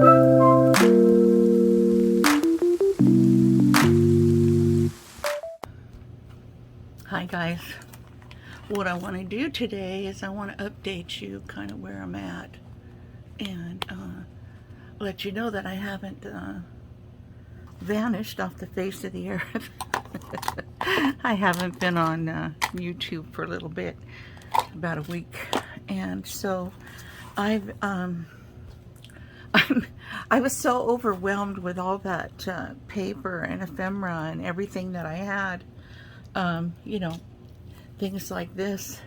Hi guys, what I want to do today is I want to update you kind of where I'm at and let you know that I haven't vanished off the face of the earth. I haven't been on YouTube for a little bit, about a week, and so I've I was so overwhelmed with all that paper and ephemera and everything that I had. You know, things like this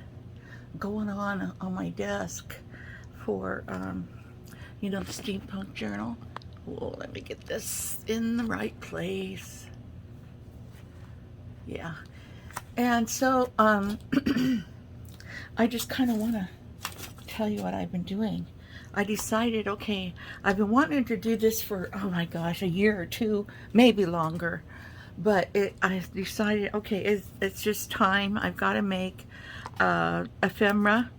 going on my desk for, you know, the steampunk journal. Whoa, let me get this in the right place. Yeah. And so, I just kind of want to tell you what I've been doing. I decided, okay, I've been wanting to do this for, oh my gosh, a year or two, maybe longer. But I decided, okay, it's just time. I've got to make ephemera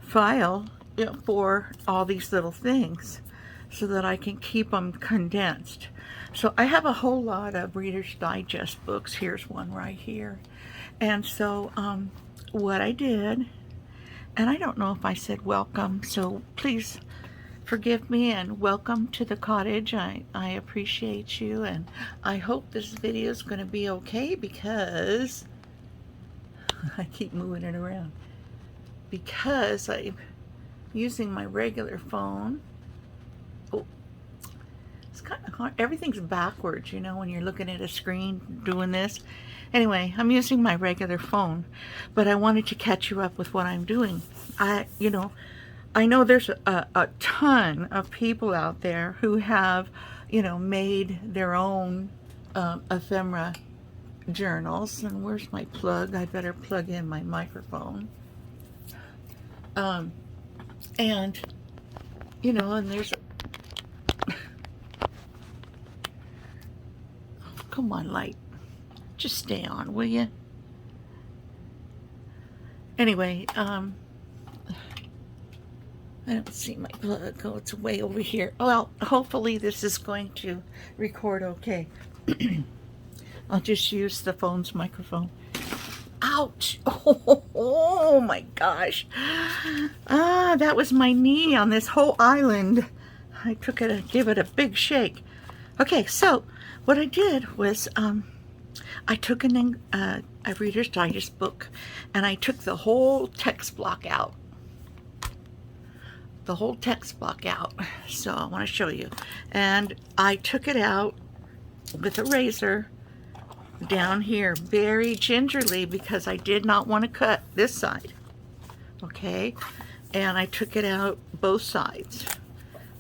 file, you know, for all these little things so that I can keep them condensed. So I have a whole lot of Reader's Digest books. Here's one right here. And so what I did, and I don't know if I said welcome, so please forgive me and welcome to the cottage. I appreciate you, and I hope this video is going to be okay because I keep moving it around because I'm using my regular phone. Oh, it's kind of hard. Everything's backwards, you know, when you're looking at a screen doing this. Anyway, I'm using my regular phone, but I wanted to catch you up with what I'm doing. You know, I know there's a ton of people out there who have, you know, made their own ephemera journals. And where's my plug? I better plug in my microphone. And, you know, and there's... Come on, light. Just stay on, will you? Anyway, I don't see my plug. Oh, it's way over here. Well, hopefully this is going to record okay. I'll just use the phone's microphone. Ouch! Oh my gosh. That was my knee on this whole island. I took it and gave it a big shake. Okay, so what I did was I took a Reader's Digest book and I took the whole text block out. The whole text block out. So I want to show you. And I took it out with a razor down here very gingerly because I did not want to cut this side. Okay? And I took it out both sides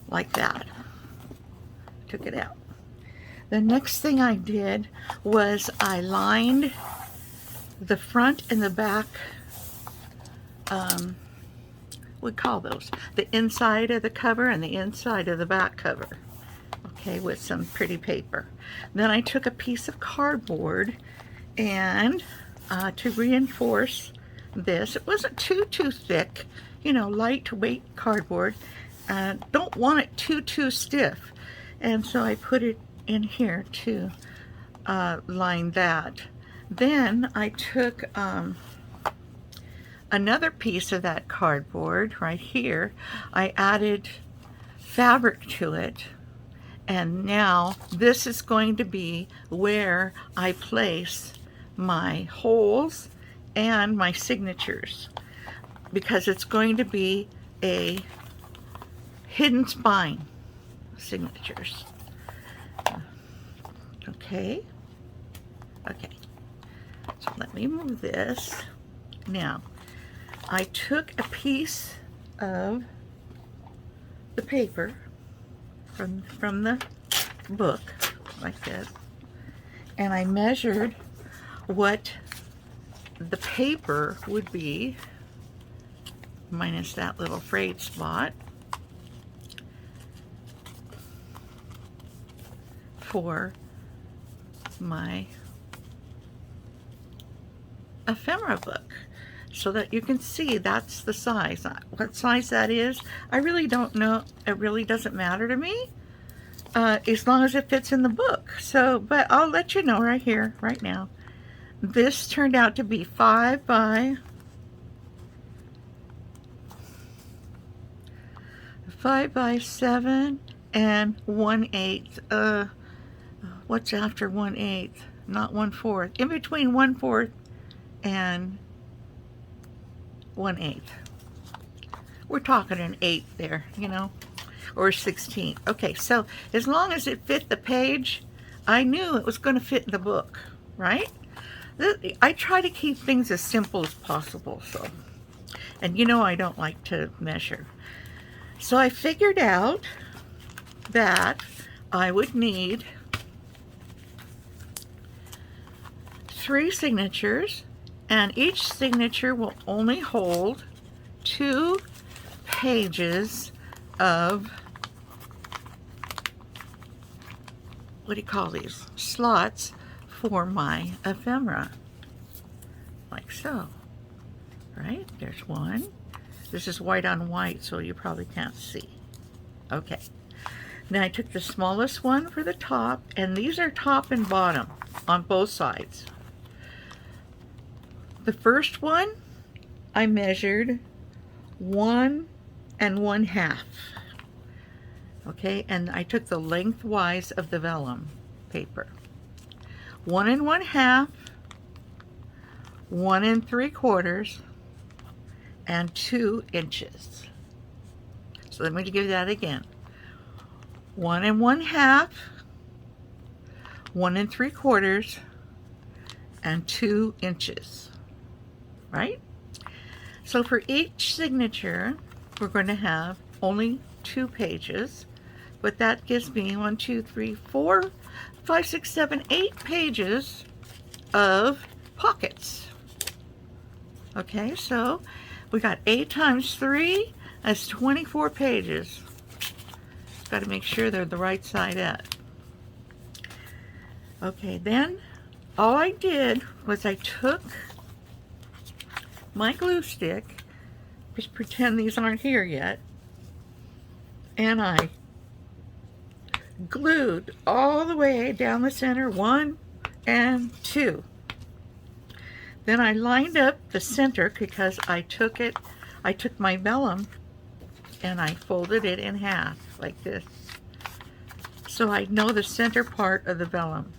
like that. Took it out. The next thing I did was I lined the front and the back, we call those the inside of the cover and the inside of the back cover, okay, with some pretty paper. Then I took a piece of cardboard and to reinforce this, it wasn't too thick, you know, lightweight cardboard. Don't want it too stiff, and so I put it in here to line that. Then I took another piece of that cardboard right here. I added fabric to it, and now this is going to be where I place my holes and my signatures, because it's going to be a hidden spine signatures. Okay. So let me move this. Now, I took a piece of the paper from the book, like this, and I measured what the paper would be, minus that little frayed spot, for my ephemera book. so that you can see that's the size. What size that is, I really don't know. It really doesn't matter to me, as long as it fits in the book. So, but I'll let you know right here, right now. This turned out to be 5 by 7 and 1/8. What's after 1/8? Not 1/4. In between 1/4 and 1/8. We're talking an 1/8 there, you know, or a 16. Okay, so as long as it fit the page, I knew it was going to fit in the book, right? I try to keep things as simple as possible, so. And you know I don't like to measure. So I figured out that I would need 3 signatures, and each signature will only hold 2 pages of, what do you call these? Slots for my ephemera. Like so. Right? There's one. This is white on white, so you probably can't see. Okay. Now I took the smallest one for the top, and these are top and bottom on both sides. The first one, I measured 1 1/2. Okay, and I took the lengthwise of the vellum paper. 1 1/2, 1 3/4, and 2 inches. So let me give that again. 1 1/2, 1 3/4, and 2 inches. Right? So for each signature, we're going to have only 2 pages, but that gives me 1, 2, 3, 4, 5, 6, 7, 8 pages of pockets. Okay, so we got 8 times 3, that's 24 pages. Got to make sure they're the right side up. Okay, then all I did was I took my glue stick, just pretend these aren't here yet, and I glued all the way down the center, 1 and 2. Then I lined up the center because I took my vellum and I folded it in half like this, so I know the center part of the vellum.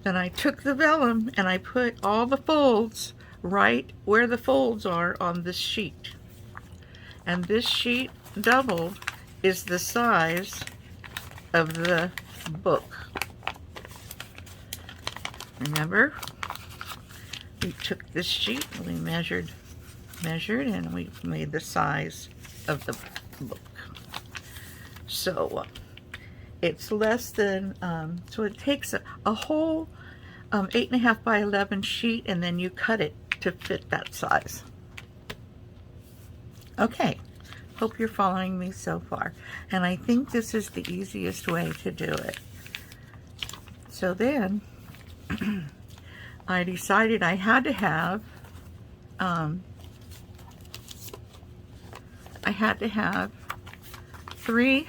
Then I took the vellum and I put all the folds right where the folds are on this sheet. And this sheet doubled is the size of the book. Remember, we took this sheet and we measured, and we made the size of the book. So it's less than, so it takes a whole 8.5 by 11 sheet, and then you cut it to fit that size. Okay, hope you're following me so far. And I think this is the easiest way to do it. So then, I decided I had to have, 3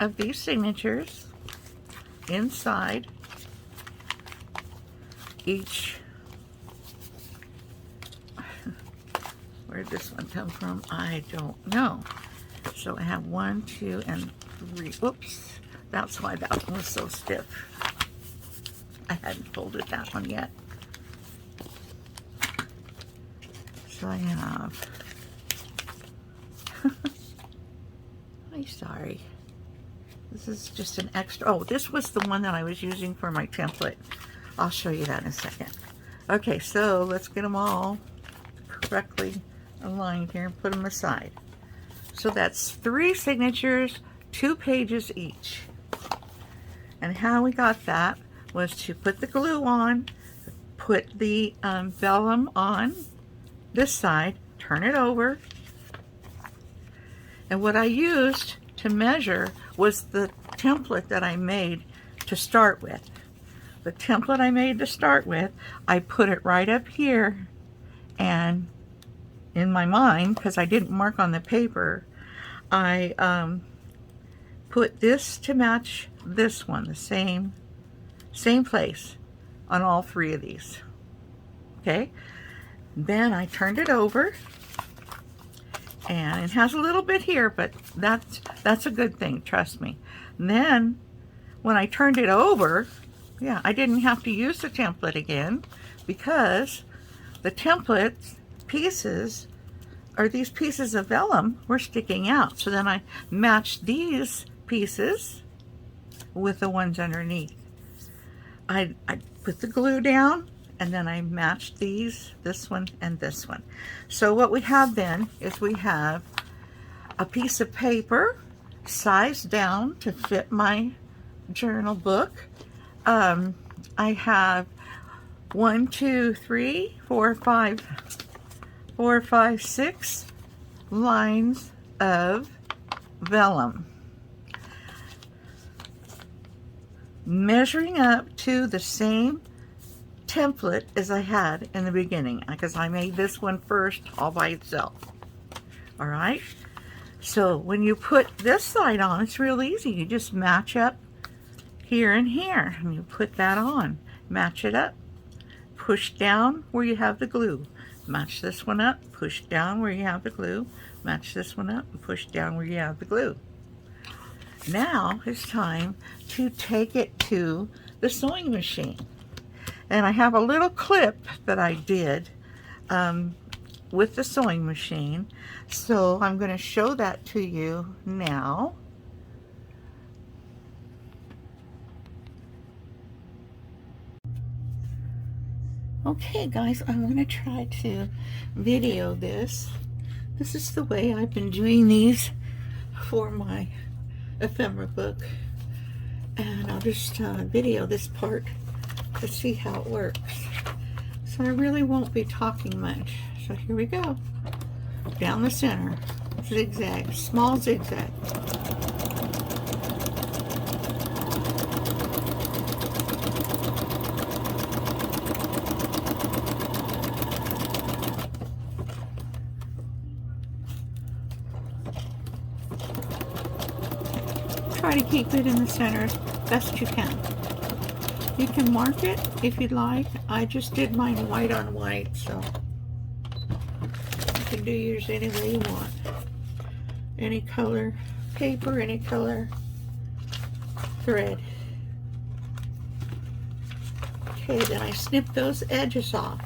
of these signatures inside each. Where'd this one come from? I don't know. So I have 1, 2, and 3. Oops, that's why that one was so stiff. I hadn't folded that one yet. So I have, I'm sorry. This is just an extra, oh, this was the one that I was using for my template. I'll show you that in a second. Okay, so let's get them all correctly aligned here and put them aside. So that's 3 signatures, 2 pages each. And how we got that was to put the glue on, put the vellum on this side, turn it over, and what I used to measure was the template that I made to start with. The template I made to start with, I put it right up here and in my mind, because I didn't mark on the paper, I put this to match this one, the same place on all three of these. Okay, then I turned it over, and it has a little bit here, but that's a good thing, trust me. And then when I turned it over, yeah, I didn't have to use the template again, because the template pieces, or these pieces of vellum, were sticking out. So then I matched these pieces with the ones underneath. I put the glue down, and then I matched these, this one and this one. So what we have then is we have a piece of paper sized down to fit my journal book. I have 1, 2, 3, 4, 5, 6 lines of vellum, measuring up to the same template as I had in the beginning, because I made this one first all by itself. All right, so when you put this side on, it's real easy. You just match up here and here, and you put that on, match it up, push down where you have the glue, match this one up, push down where you have the glue, match this one up, and push down where you have the glue. Now it's time to take it to the sewing machine. And I have a little clip that I did with the sewing machine, so I'm going to show that to you now. Okay guys, I'm going to try to video this. This is the way I've been doing these for my ephemera book, and I'll just video this part to see how it works. So I really won't be talking much. So here we go. Down the center, zigzag, small zigzag. Try to keep it in the center as best you can. You can mark it if you'd like. I just did mine white on white, so you can do yours any way you want. Any color paper, any color thread. Okay, then I snip those edges off.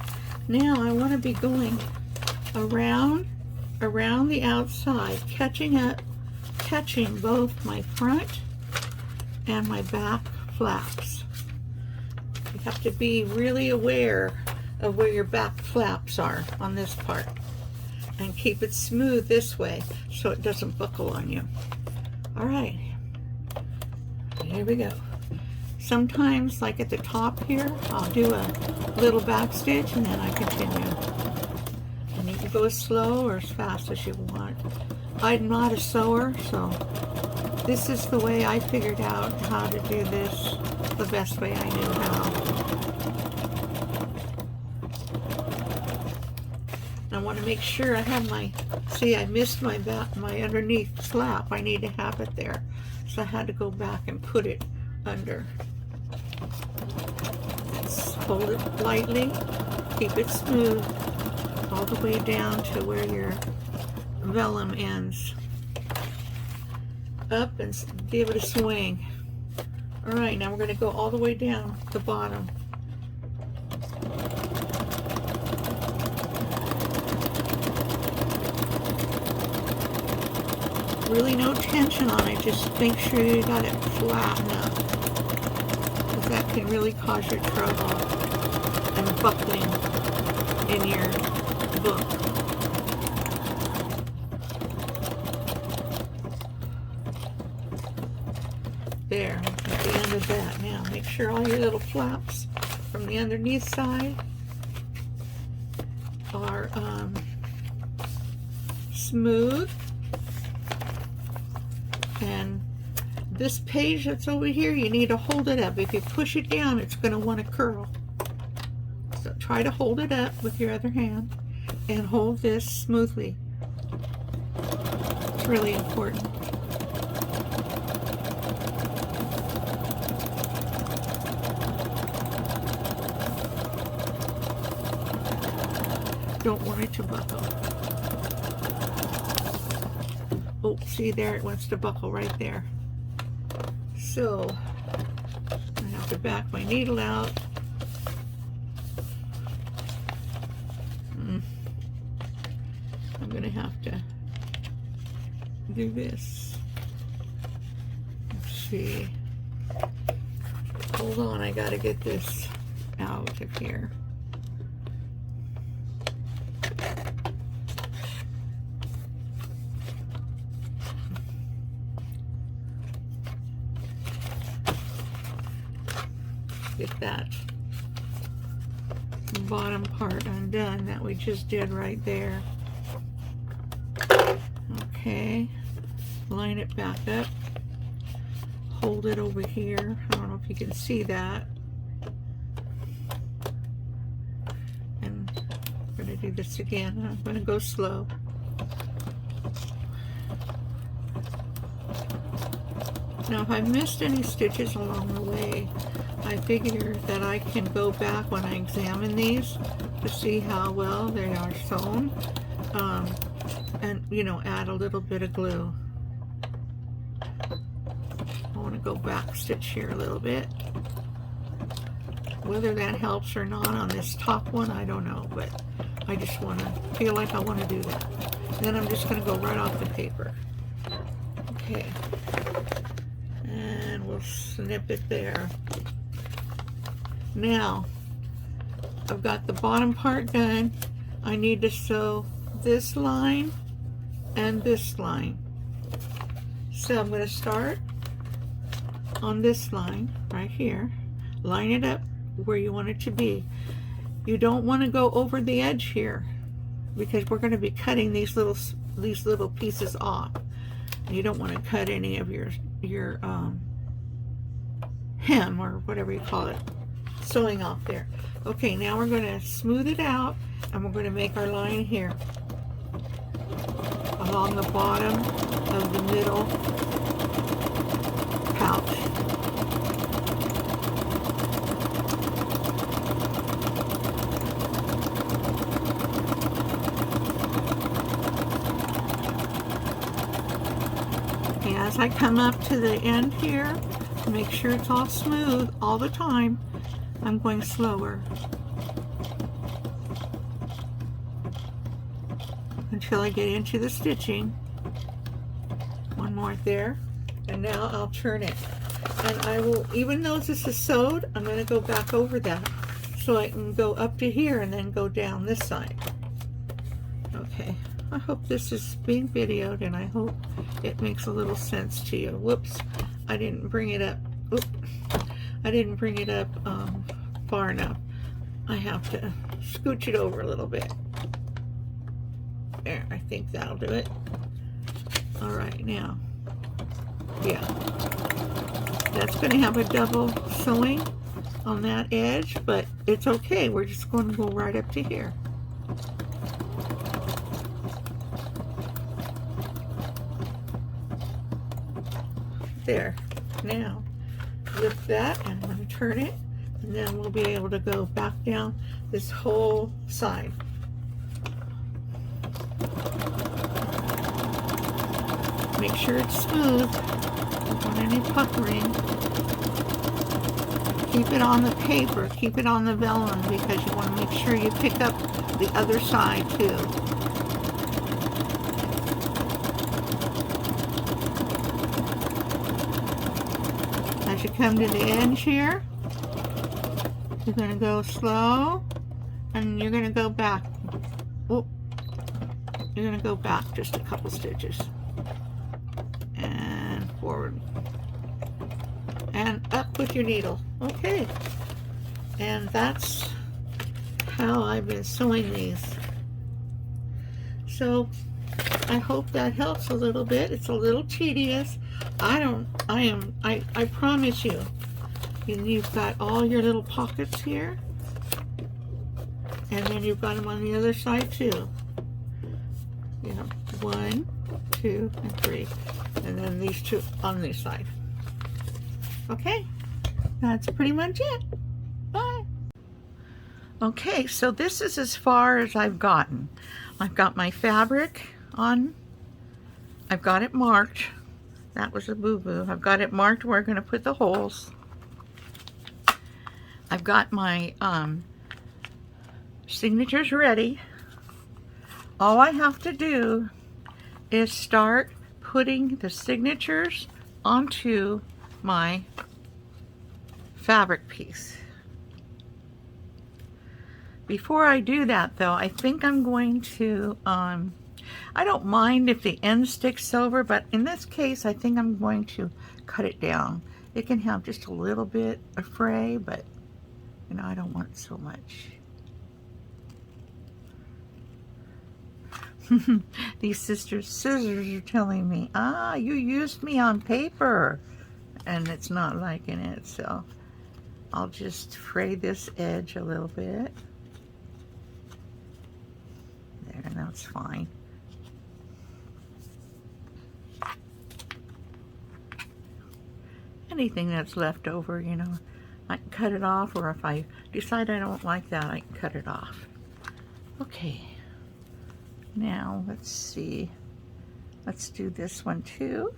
Now I want to be going around the outside, catching both my front and my back flaps. You have to be really aware of where your back flaps are on this part, and keep it smooth this way so it doesn't buckle on you. All right, here we go. Sometimes, like at the top here, I'll do a little back stitch and then I continue. And you can go as slow or as fast as you want. I'm not a sewer, so this is the way I figured out how to do this the best way I knew how. I want to make sure I have my, see, I missed my back, my underneath flap. I need to have it there. So I had to go back and put it under. Just hold it lightly, keep it smooth, all the way down to where your vellum ends. Up and give it a swing. Alright, now we're going to go all the way down the bottom. Really no tension on it, just make sure you got it flat enough, because that can really cause your trouble and buckling in your book. There, at the end of that. Now make sure all your little flaps from the underneath side are smooth. And this page that's over here, you need to hold it up. If you push it down, it's going to want to curl. So try to hold it up with your other hand. and hold this smoothly. It's really important. Don't want it to buckle. Oh, see there, it wants to buckle right there. So I have to back my needle out. I'm gonna have to do this. Let's see. Hold on, I gotta get this out of here. Get that bottom part undone that we just did right there. Okay, line it back up, hold it over here. I don't know if you can see that. And I'm going to do this again. I'm going to go slow. Now if I missed any stitches along the way, I figure that I can go back when I examine these to see how well they are sewn, and you know, add a little bit of glue. I want to go back stitch here a little bit. Whether that helps or not on this top one, I don't know, but I just want to feel like I want to do that. Then I'm just going to go right off the paper. Okay, and we'll snip it there. Now, I've got the bottom part done. I need to sew this line and this line. So I'm going to start on this line right here. Line it up where you want it to be. You don't want to go over the edge here because we're going to be cutting these little pieces off. You don't want to cut any of your hem or whatever you call it, sewing off there. Okay, now we're going to smooth it out and we're going to make our line here along the bottom of the middle pouch. And as I come up to the end here, make sure it's all smooth all the time. I'm going slower until I get into the stitching. One more there, and now I'll turn it. And I will, even though this is sewed, I'm going to go back over that so I can go up to here and then go down this side. Okay, I hope this is being videoed and I hope it makes a little sense to you. Whoops, I didn't bring it up. Oop. I didn't bring it up far enough. I have to scooch it over a little bit. There, I think that'll do it. All right, now, yeah, that's going to have a double sewing on that edge, but it's okay. We're just going to go right up to here. There. Now, lift that, and I'm going to turn it, and then we'll be able to go back down this whole side. Make sure it's smooth. Don't want any puckering. Keep it on the paper, keep it on the vellum, because you want to make sure you pick up the other side too. As you come to the edge here, you're going to go slow, and you're going to go back. Oh, you're going to go back just a couple stitches. And forward. And up with your needle. Okay. And that's how I've been sewing these. So I hope that helps a little bit. It's a little tedious. I promise you, you've got all your little pockets here. And then you've got them on the other side too. You have 1, 2, and 3. And then these 2 on this side. Okay, that's pretty much it. Bye. Okay, so this is as far as I've gotten. I've got my fabric on. I've got it marked. That was a boo-boo. I've got it marked where I'm going to put the holes. I've got my signatures ready. All I have to do is start putting the signatures onto my fabric piece. Before I do that though, I think I'm going to, I don't mind if the end sticks over, but in this case, I think I'm going to cut it down. It can have just a little bit of fray, but you know, I don't want so much. These scissors are telling me, ah, you used me on paper, and it's not liking it, so I'll just fray this edge a little bit. There, that's fine. Anything that's left over, you know, I can cut it off, or if I decide I don't like that, I can cut it off. Okay. Now, let's see. Let's do this one too.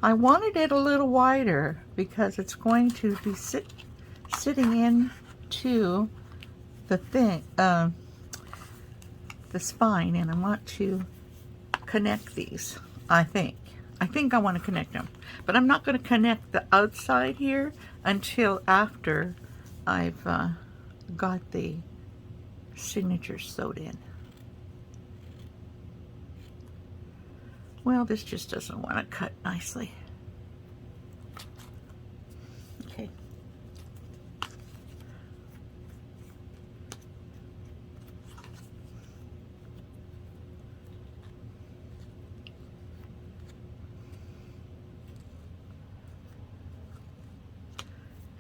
I wanted it a little wider because it's going to be sitting into the thing, the spine, and I want to connect these, I think. I want to connect them. But I'm not going to connect the outside here until after I've got the signatures sewed in. Well, this just doesn't want to cut nicely. Okay.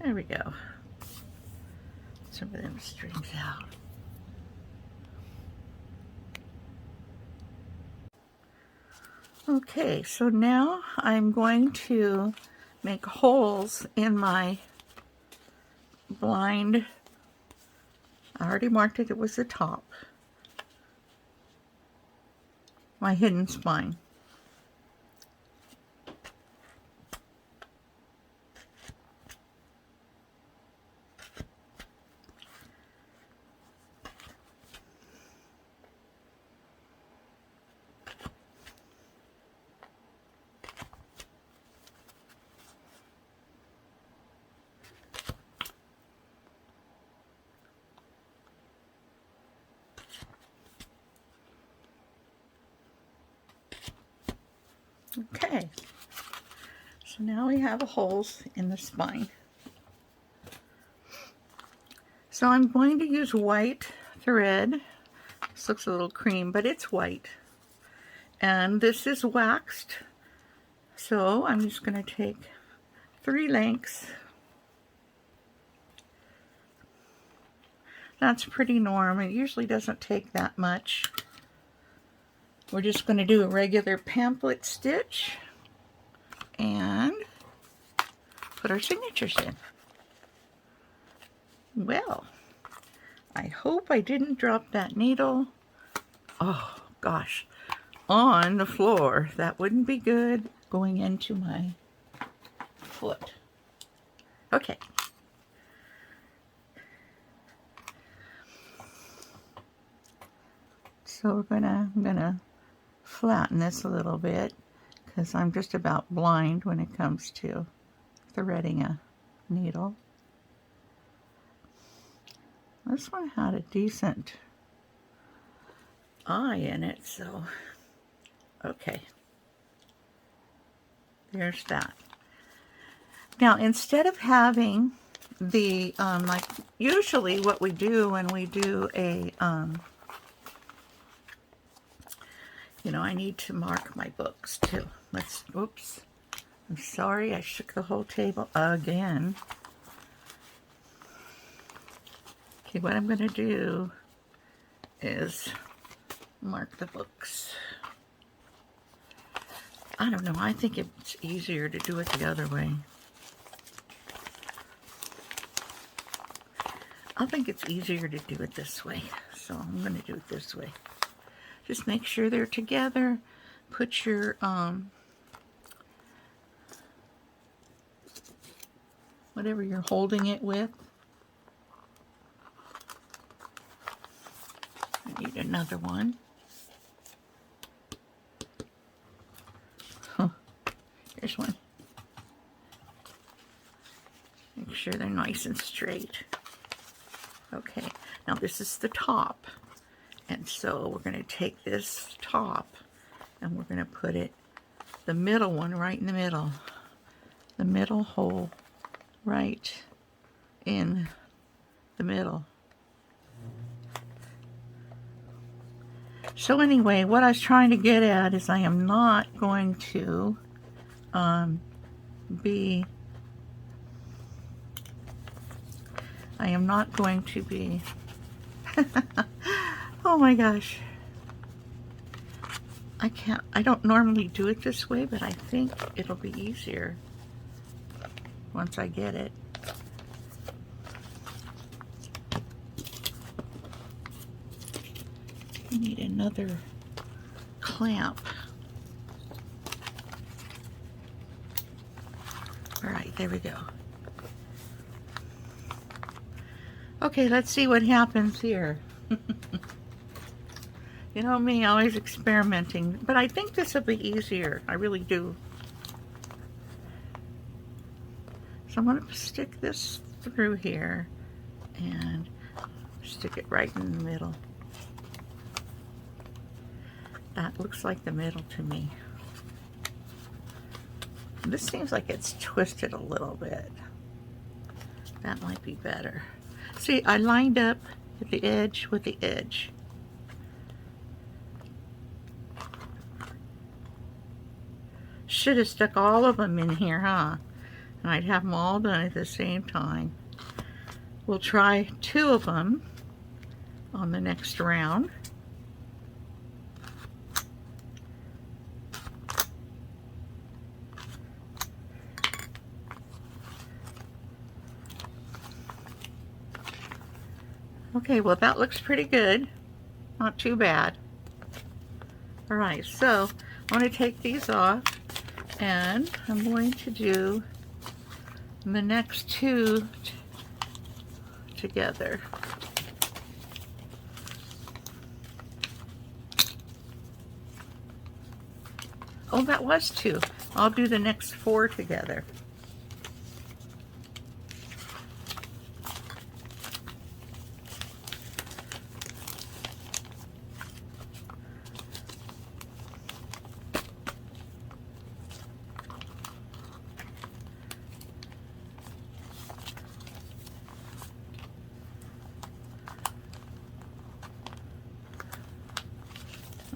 There we go. Some of them strings out. Okay, so now I'm going to make holes in my blind. I already marked it, it was the top. My hidden spine. Okay, so now we have holes in the spine. So I'm going to use white thread. This looks a little cream, but it's white. And this is waxed. So I'm just going to take 3 lengths. That's pretty normal. It usually doesn't take that much. We're just going to do a regular pamphlet stitch and put our signatures in. Well, I hope I didn't drop that needle, oh gosh, on the floor. That wouldn't be good going into my foot. Okay. So I'm gonna flatten this a little bit because I'm just about blind when it comes to threading a needle. This one had a decent eye in it, so okay. There's that. Now, instead of having the, like usually what we do when we do a, you know, I need to mark my books too. Oops. I'm sorry, I shook the whole table again. Okay, what I'm going to do is mark the books. I don't know, I think it's easier to do it the other way. I think it's easier to do it this way, so I'm going to do it this way. Just make sure they're together. Put your whatever you're holding it with. I need another one. Here's one. Make sure they're nice and straight. Okay, now this is the top. And so we're going to take this top and we're going to put it, the middle one, right in the middle. The middle hole right in the middle. So anyway, what I was trying to get at is I am not going to be oh my gosh. I don't normally do it this way, but I think it'll be easier once I get it. I need another clamp. All right, there we go. Okay, let's see what happens here. You know me, always experimenting, but I think this will be easier. I really do. So I'm going to stick this through here and stick it right in the middle. That looks like the middle to me. This seems like it's twisted a little bit. That might be better. See, I lined up with the edge with the edge. Should have stuck all of them in here, huh? And I'd have them all done at the same time. We'll try 2 of them on the next round. Okay, well that looks pretty good. Not too bad. Alright, so I'm going to take these off and I'm going to do the next 2 together. Oh, that was 2. I'll do the next 4 together.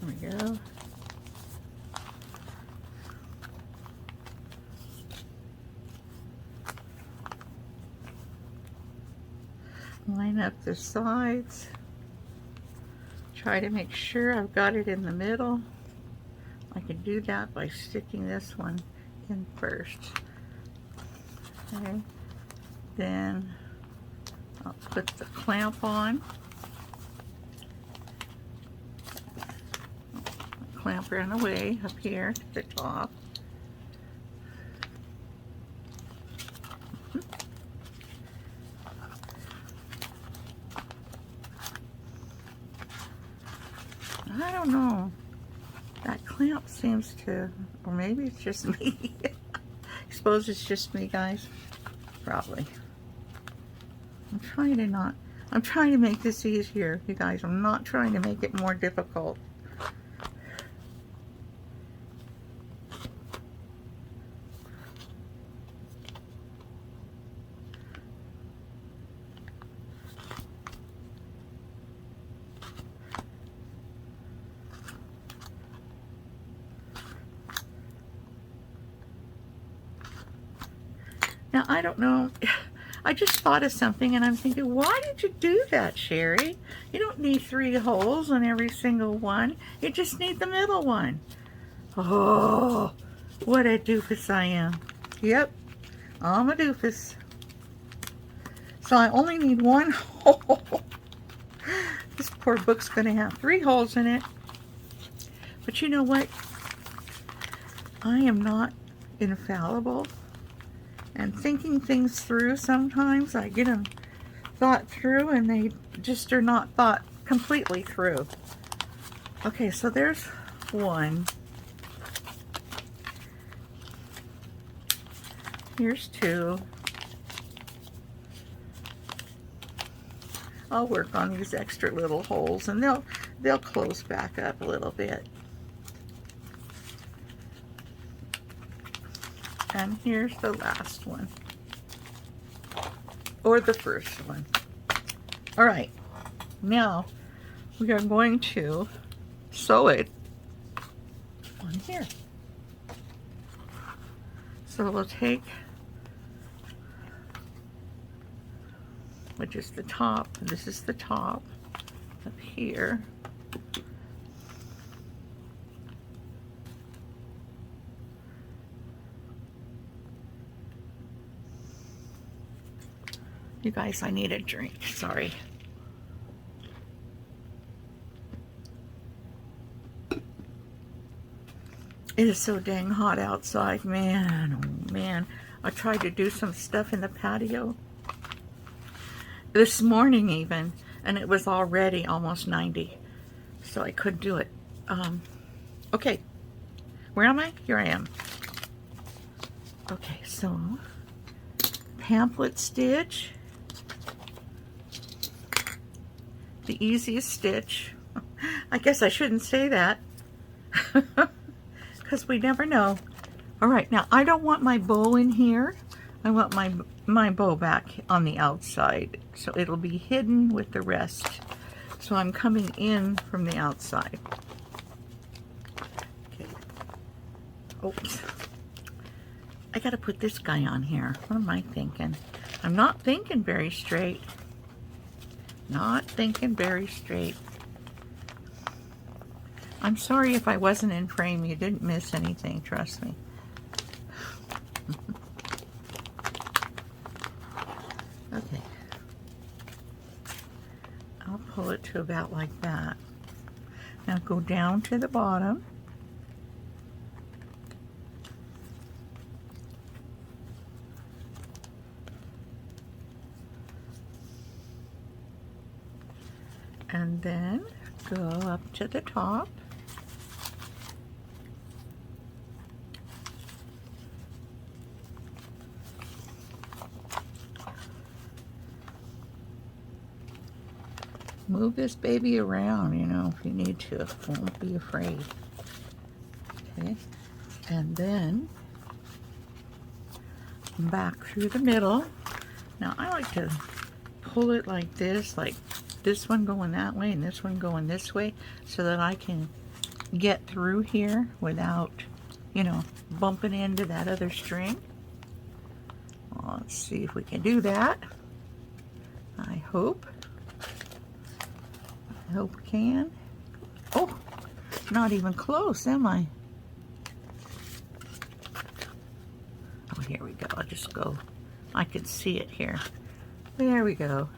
There we go. Line up the sides. Try to make sure I've got it in the middle. I can do that by sticking this one in first. Okay. Then I'll put the clamp on. Clamp ran away up here to the top. I don't know. That clamp seems to, or maybe it's just me. I suppose it's just me, guys. Probably. I'm trying to make this easier, you guys. I'm not trying to make it more difficult. Now, I don't know. I just thought of something and I'm thinking, why did you do that, Sherry? You don't need 3 holes on every single one. You just need the middle one. Oh, what a doofus I am. Yep, I'm a doofus. So I only need 1 hole. This poor book's going to have 3 holes in it. But you know what? I am not infallible. And thinking things through, sometimes I get them thought through and they just are not thought completely through. Okay, so there's 1. Here's 2. I'll work on these extra little holes and they'll close back up a little bit. And here's the last one. Or the first one. All right, now we are going to sew it on here. So we'll take, which is the top, this is the top up here. You guys, I need a drink, sorry. It is so dang hot outside, man, oh man. I tried to do some stuff in the patio this morning even, and it was already almost 90, so I couldn't do it. Okay, where am I? Here I am. Okay, so pamphlet stitch. The easiest stitch. I guess I shouldn't say that because we never know. All right, now I don't want my bow in here. I want my bow back on the outside, so it'll be hidden with the rest. So I'm coming in from the outside. Okay. Oops. I gotta put this guy on here. What am I thinking? I'm not thinking very straight. Not thinking very straight. I'm sorry if I wasn't in frame. You didn't miss anything, trust me. Okay. I'll pull it to about like that. Now go down to the bottom. And then go up to the top. Move this baby around, you know, if you need to. Don't be afraid. Okay, and then back through the middle. Now I like to pull it like this one going that way and this one going this way, so that I can get through here without, you know, bumping into that other string. Well, let's see if we can do that. I hope we can. Oh, not even close, am I? Oh, here we go. I'll just go. I can see it here. There we go.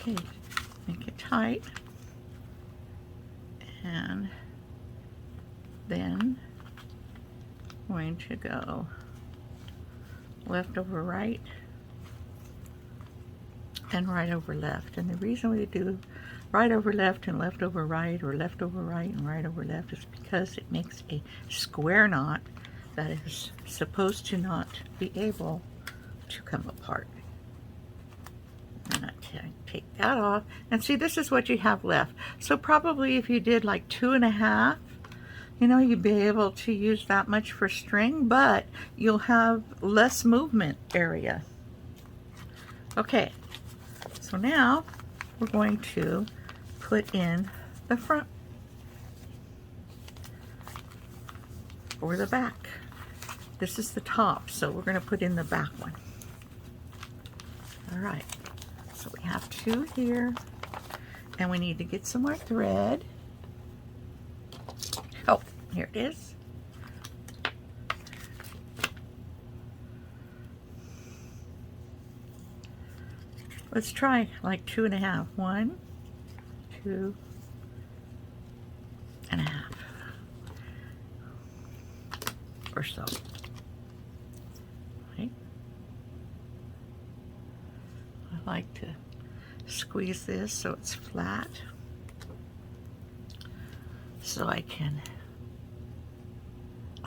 Okay, make it tight. And then I'm going to go left over right and right over left. And the reason we do right over left and left over right, or left over right and right over left, is because it makes a square knot that is supposed to not be able to come apart. And I take that off, and see, this is what you have left. So probably if you did like 2.5, you know, you'd be able to use that much for string, but you'll have less movement area. Okay, so now we're going to put in the front. for the back. This is the top, so we're going to put in the back one. All right, so we have 2 here, and we need to get some more thread. Oh, here it is. Let's try like 2.5. 1, 2.5. Or so. Right? I like to squeeze this so it's flat, so I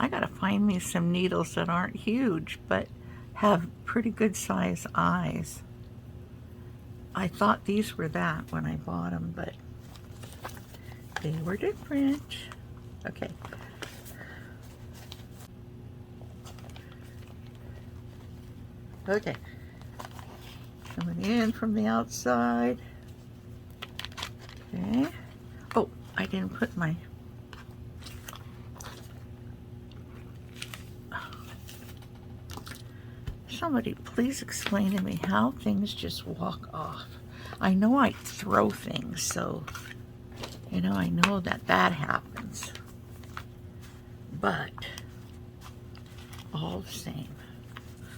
gotta find me some needles that aren't huge but have pretty good size eyes. I thought these were that when I bought them, but they were different. Okay. Okay. Coming in from the outside. Okay. Oh, I didn't put my... Somebody please explain to me how things just walk off. I know I throw things, so, you know, I know that that happens. But, all the same.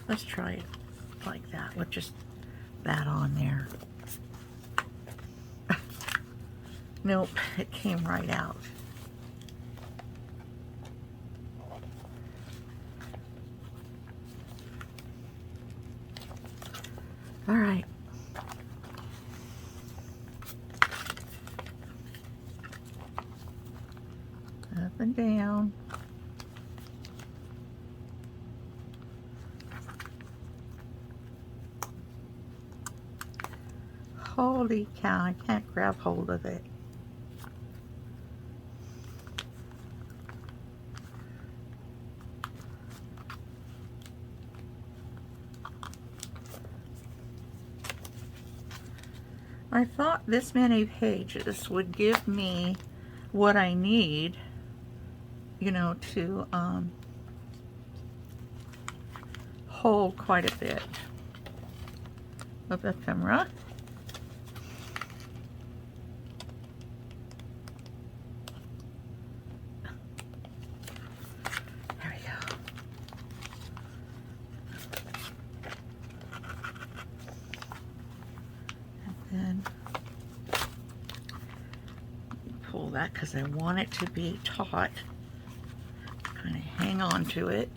Let's try it like that, with just that on there. Nope, it came right out. All right. Up and down. Holy cow, I can't grab hold of it. I thought this many pages would give me what I need, you know, to hold quite a bit of ephemera. There we go. And then pull that because I want it to be taut. Kind of hang on to it.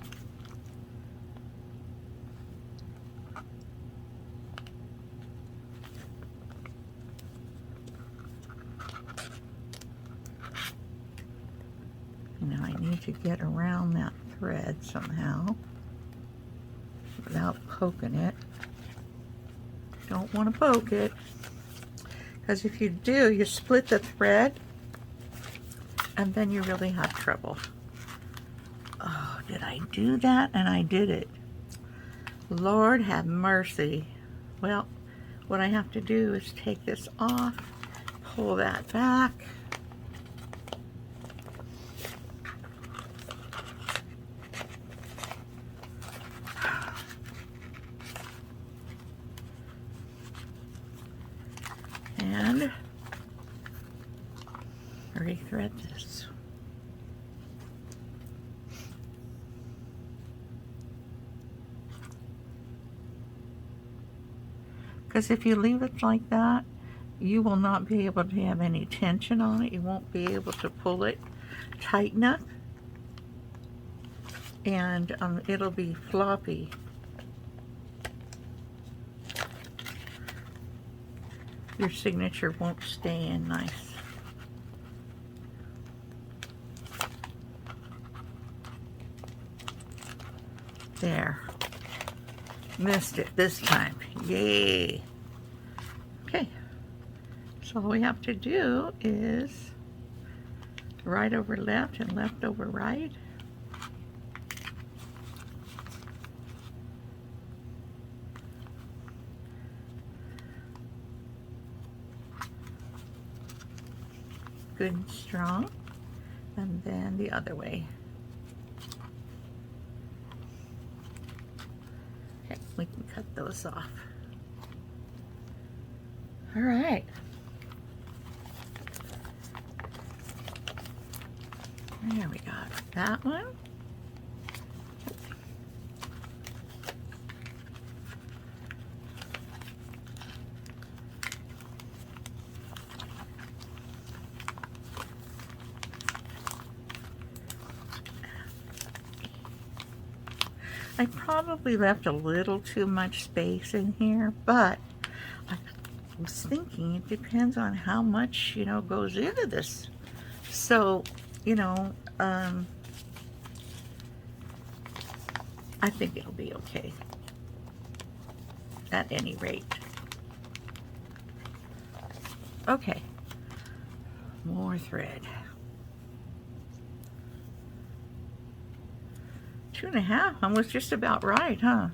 Now I need to get around that thread somehow without poking it. Don't want to poke it, because if you do, you split the thread and then you really have trouble. Oh, did I do that? And I did it. Lord have mercy. Well, what I have to do is take this off, pull that back. And rethread this. Because if you leave it like that, you will not be able to have any tension on it. You won't be able to pull it tight enough, and it'll be floppy. Your signature won't stay in nice. There. Missed it this time. Yay. Okay. So all we have to do is right over left and left over right. Good and strong, and then the other way. get those off. All right. There we got that one. I probably left a little too much space in here, but I was thinking it depends on how much, you know, goes into this. So, you know, I think it'll be okay at any rate. Okay, more thread. 2.5, almost just about right, huh?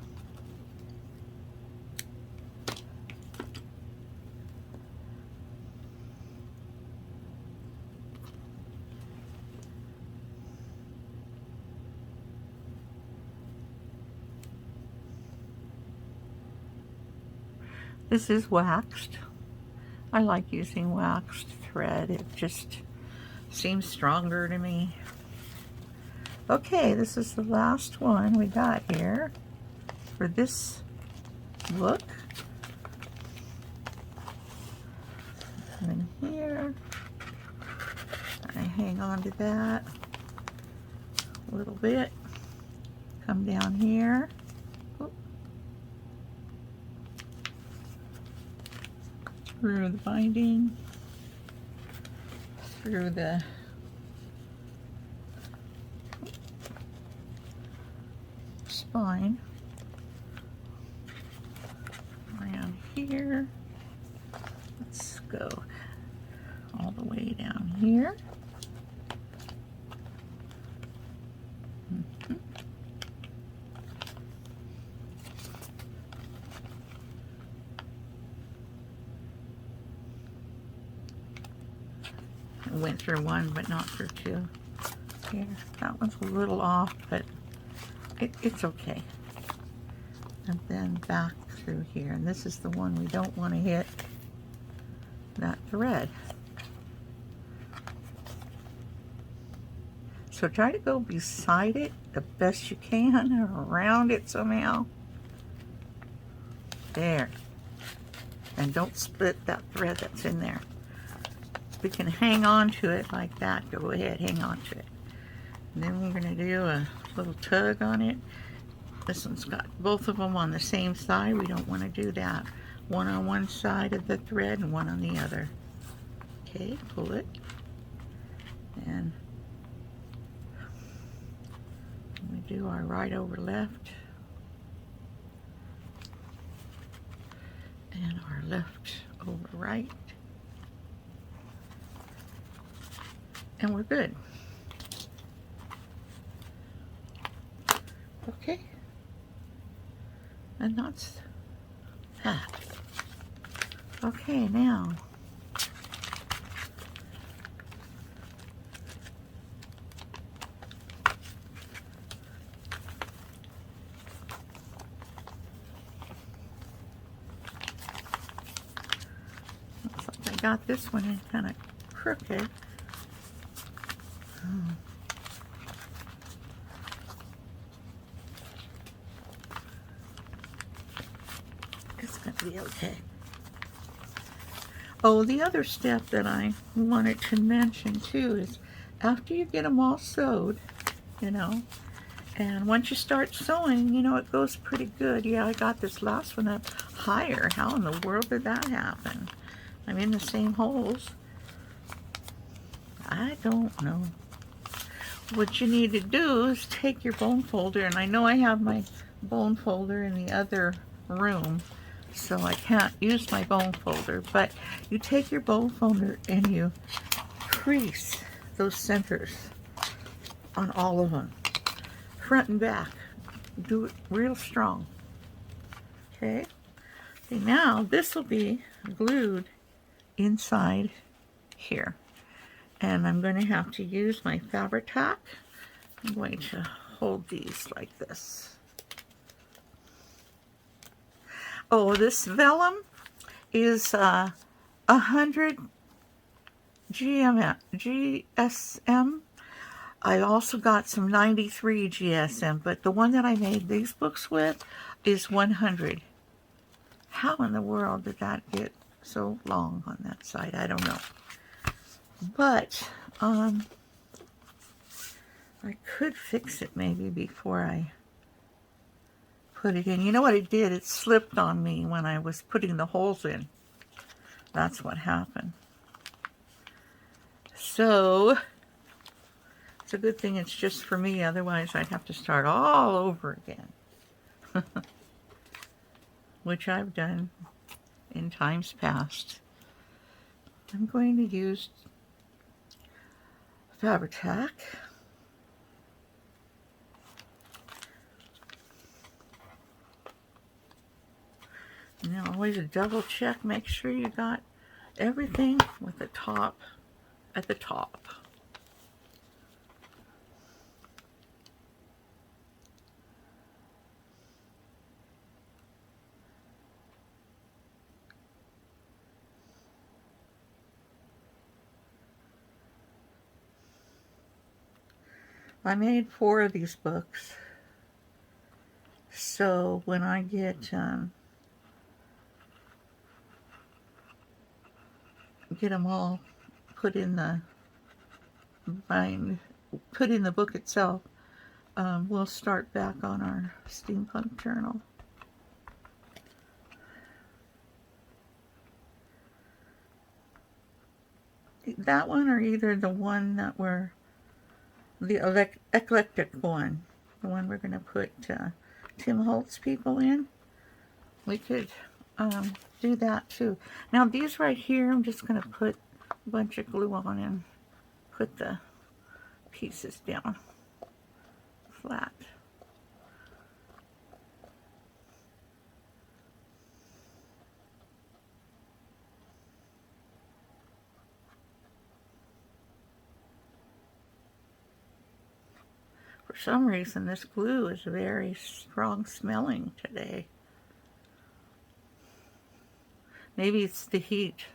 This is waxed. I like using waxed thread. It just seems stronger to me. Okay, this is the last one we got here for this look. And here, I hang on to that a little bit. Come down here. Oop. Through the binding, through the spine, around here. Let's go all the way down here. I went through one, but not through two. Here, that one's a little off, but it's okay. And then back through here, and this is the one we don't want to hit that thread. So try to go beside it the best you can, or around it somehow. There. And don't split that thread that's in there. We can hang on to it like that. Go ahead, hang on to it. And then we're going to do a little tug on it. This one's got both of them on the same side. We don't want to do that. One on one side of the thread and one on the other. Okay, pull it. And we do our right over left. And our left over right. And we're good. Okay. And that's that. Okay, now looks like I got this one in kind of crooked. It's going to be okay. Oh, the other step that I wanted to mention too is after you get them all sewed, you know, and once you start sewing, you know, it goes pretty good. Yeah, I got this last one up higher. How in the world did that happen? I'm in the same holes. I don't know. What you need to do is take your bone folder, and I know I have my bone folder in the other room, so I can't use my bone folder, but you take your bone folder and you crease those centers on all of them, front and back. Do it real strong. Okay? Okay, now this will be glued inside here. And I'm going to have to use my Fabri-Tac. I'm going to hold these like this. Oh, this vellum is 100 GSM. I also got some 93 GSM, but the one that I made these books with is 100. How in the world did that get so long on that side? I don't know. But I could fix it maybe before I put it in. You know what it did? It slipped on me when I was putting the holes in. That's what happened. So it's a good thing it's just for me, otherwise I'd have to start all over again. Which I've done in times past. I'm going to use Fabri-Tac. And always double check, make sure you got everything with the top at the top. I made 4 of these books, so when I get them all put in the bind, put in the book itself, we'll start back on our steampunk journal. That one or either the one that we're the eclectic one, the one we're going to put Tim Holtz people in. We could do that too. Now these right here, I'm just going to put a bunch of glue on and put the pieces down flat. For some reason, this glue is very strong smelling today. Maybe it's the heat.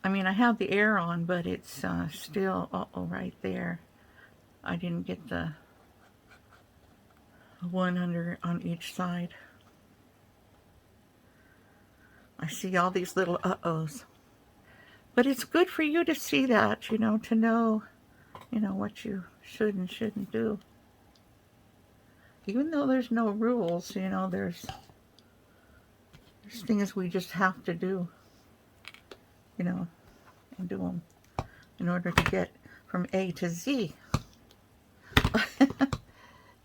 I mean, I have the air on, but it's still, uh-oh, right there. I didn't get the one under on each side. I see all these little uh-ohs. But it's good for you to see that, you know, to know, you know, what you should and shouldn't do. Even though there's no rules, you know, there's things we just have to do, you know, and do them in order to get from A to Z.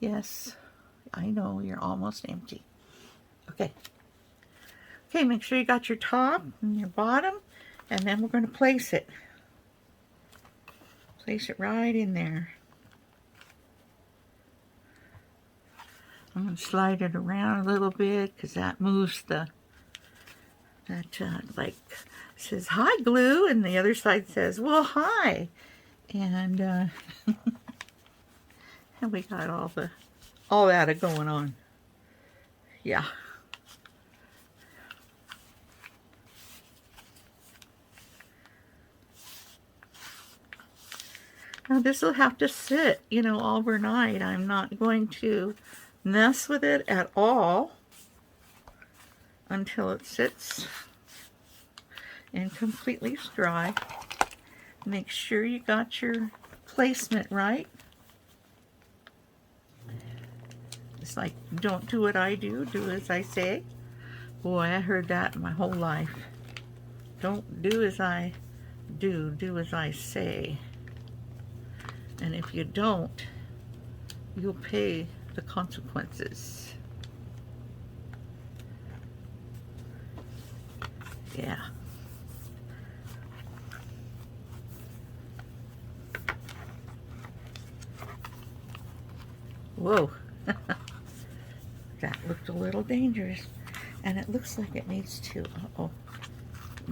Yes, I know, you're almost empty. Okay. Okay, make sure you got your top and your bottom, and then we're going to place it. Place it right in there. I'm going to slide it around a little bit because that moves the, like, says hi glue, and the other side says, well, hi. And, and we got all that going on. Yeah. Now this will have to sit, you know, overnight. I'm not going to mess with it at all until it sits and completely dry. Make sure you got your placement right. It's like, don't do what I do, do as I say. Boy, I heard that my whole life. Don't do as I do, do as I say. And if you don't, you'll pay the consequences. Yeah. Whoa. That looked a little dangerous. And it looks like it needs to, uh-oh.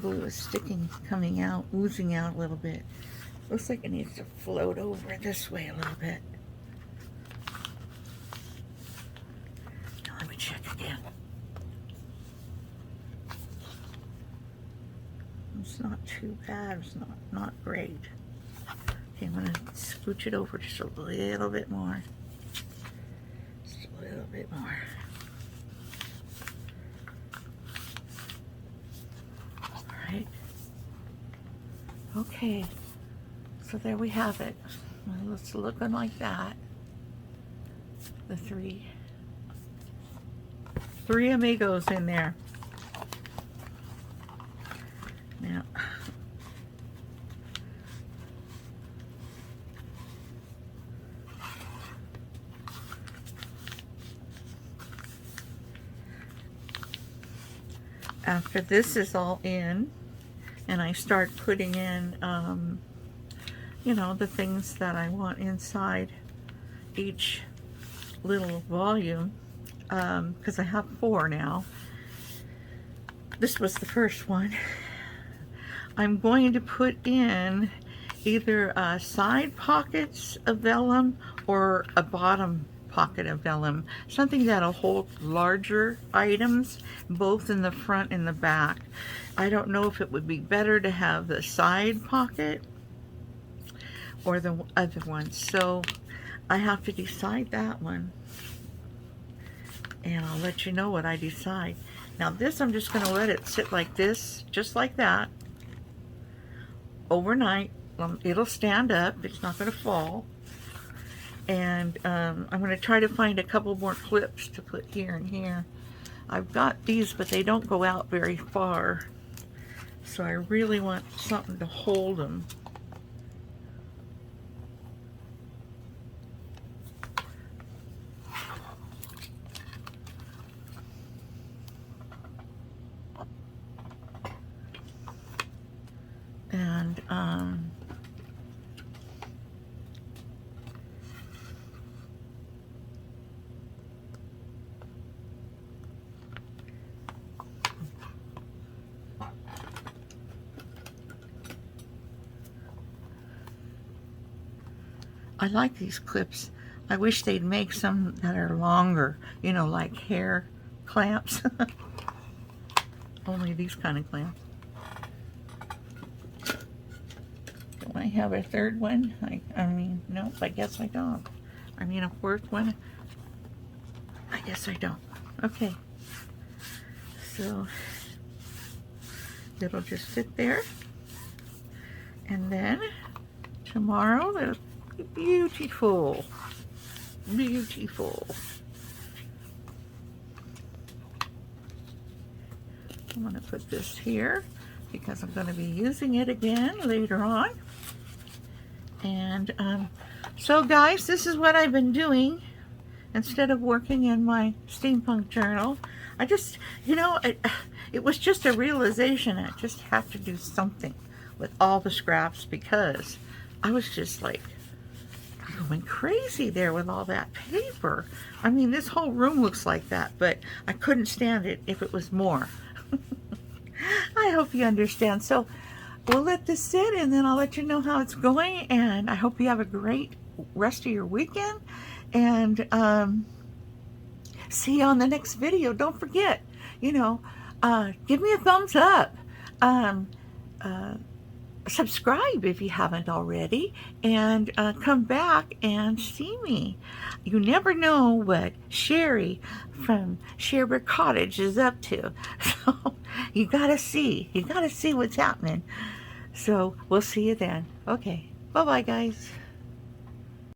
Glue is sticking, coming out, oozing out a little bit. Looks like it needs to float over this way a little bit. Now let me check again. not too bad. It's not great. Okay, I'm gonna scooch it over just a little bit more. Just a little bit more. All right. Okay. So there we have it. Well, it's looking like that. The three amigos in there. Now, after this is all in, and I start putting in, you know, the things that I want inside each little volume, because I have 4 now. This was the first one. I'm going to put in either side pockets of vellum or a bottom pocket of vellum, something that'll hold larger items, both in the front and the back. I don't know if it would be better to have the side pocket or the other one, so I have to decide that one, and I'll let you know what I decide. Now this, I'm just going to let it sit like this, just like that, overnight. It'll stand up, it's not going to fall. And I'm going to try to find a couple more clips to put here and here. I've got these, but they don't go out very far, so I really want something to hold them. And I like these clips. I wish they'd make some that are longer, you know, like hair clamps. Only these kind of clamps. Do I have a third one? I mean, nope, I guess I don't. I mean, a fourth one? I guess I don't. Okay. So, it'll just sit there. And then, tomorrow, it'll be beautiful. Beautiful. I'm going to put this here because I'm going to be using it again later on. And so guys, this is what I've been doing instead of working in my steampunk journal. I just, you know, it was just a realization I just have to do something with all the scraps, because I was just like going crazy there with all that paper. I mean, this whole room looks like that, but I couldn't stand it if it was more. I hope you understand. So we'll let this sit, and then I'll let you know how it's going, and I hope you have a great rest of your weekend, and see you on the next video. Don't forget, you know, give me a thumbs up, subscribe if you haven't already, and come back and see me. You never know what Sherry from Sherbrick Cottage is up to, so you gotta see what's happening. So we'll see you then. Okay, bye bye guys.